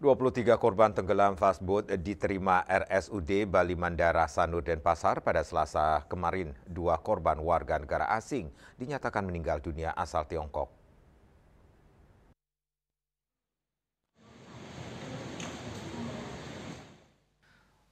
23 korban tenggelam fastboat diterima RSUD Bali Mandara Sanur Denpasar pada Selasa kemarin. 2 korban warga negara asing dinyatakan meninggal dunia asal Tiongkok.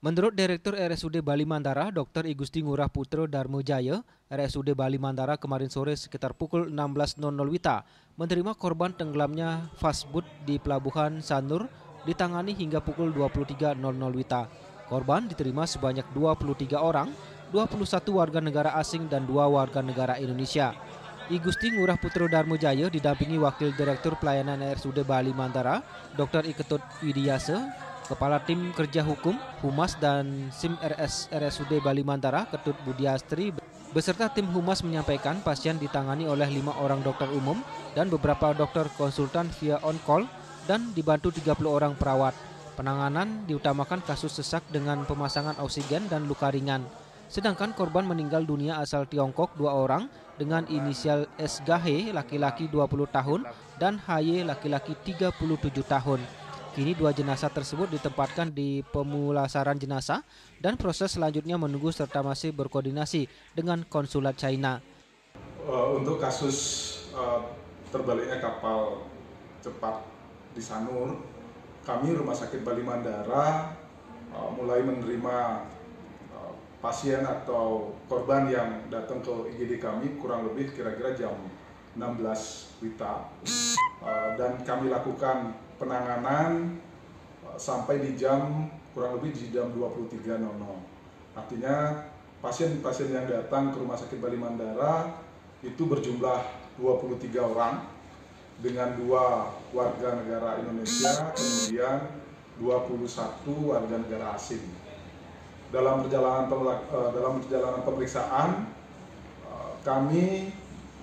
Menurut Direktur RSUD Bali Mandara, Dr. I Gusti Ngurah Putro Darmojaya, RSUD Bali Mandara kemarin sore sekitar pukul 16.00 WITA menerima korban tenggelamnya fastboat di Pelabuhan Sanur ditangani hingga pukul 23.00 WITA. Korban diterima sebanyak 23 orang, 21 warga negara asing dan 2 warga negara Indonesia. I Gusti Ngurah Putro Darmojaya didampingi Wakil Direktur Pelayanan RSUD Bali Mandara, Dr. I Ketut Widiyase, Kepala Tim Kerja Hukum, Humas dan SIM RSUD Bali Mandara, Ketut Budiastri, beserta tim Humas menyampaikan pasien ditangani oleh 5 orang dokter umum dan beberapa dokter konsultan via on-call dan dibantu 30 orang perawat. Penanganan diutamakan kasus sesak dengan pemasangan oksigen dan luka ringan. Sedangkan korban meninggal dunia asal Tiongkok 2 orang dengan inisial SGH laki-laki 20 tahun dan HY laki-laki 37 tahun. Kini 2 jenazah tersebut ditempatkan di pemulasaran jenazah dan proses selanjutnya menunggu serta masih berkoordinasi dengan konsulat China. Untuk kasus terbaliknya kapal cepat di Sanur, kami Rumah Sakit Bali Mandara mulai menerima pasien atau korban yang datang ke IGD kami kurang lebih kira-kira jam 16 WITA dan kami lakukan penanganan sampai di kurang lebih di jam 23.00. Artinya pasien-pasien yang datang ke Rumah Sakit Bali Mandara itu berjumlah 23 orang dengan 2 warga negara Indonesia, kemudian 21 warga negara asing. Dalam perjalanan pemeriksaan, kami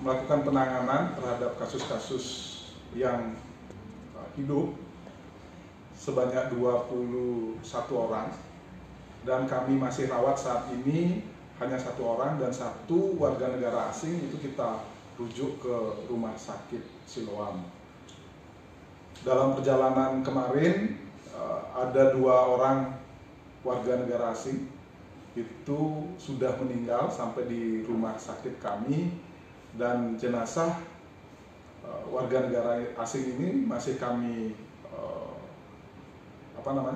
melakukan penanganan terhadap kasus-kasus yang hidup sebanyak 21 orang dan kami masih rawat saat ini hanya 1 orang dan 1 warga negara asing itu kita rujuk ke Rumah Sakit Siloam. Dalam perjalanan kemarin ada 2 orang warga negara asing itu sudah meninggal sampai di rumah sakit kami dan jenazah warga negara asing ini masih kami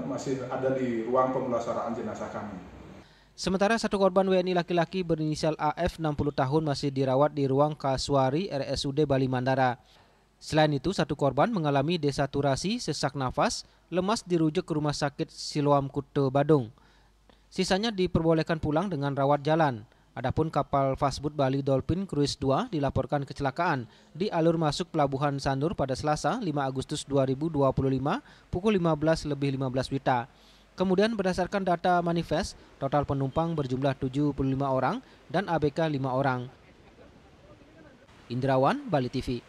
masih ada di ruang pemulasaraan jenazah kami. Sementara 1 korban WNI laki-laki berinisial AF 60 tahun masih dirawat di ruang Kasuari RSUD Bali Mandara. Selain itu 1 korban mengalami desaturasi, sesak nafas, lemas dirujuk ke Rumah Sakit Siloam Kuta Badung. Sisanya diperbolehkan pulang dengan rawat jalan. Adapun kapal fastboat Bali Dolphin Cruise 2 dilaporkan kecelakaan di alur masuk Pelabuhan Sanur pada Selasa 5 Agustus 2025 pukul 15.15 WITA. Kemudian berdasarkan data manifest, total penumpang berjumlah 75 orang dan ABK 5 orang. Indrawan, Bali TV.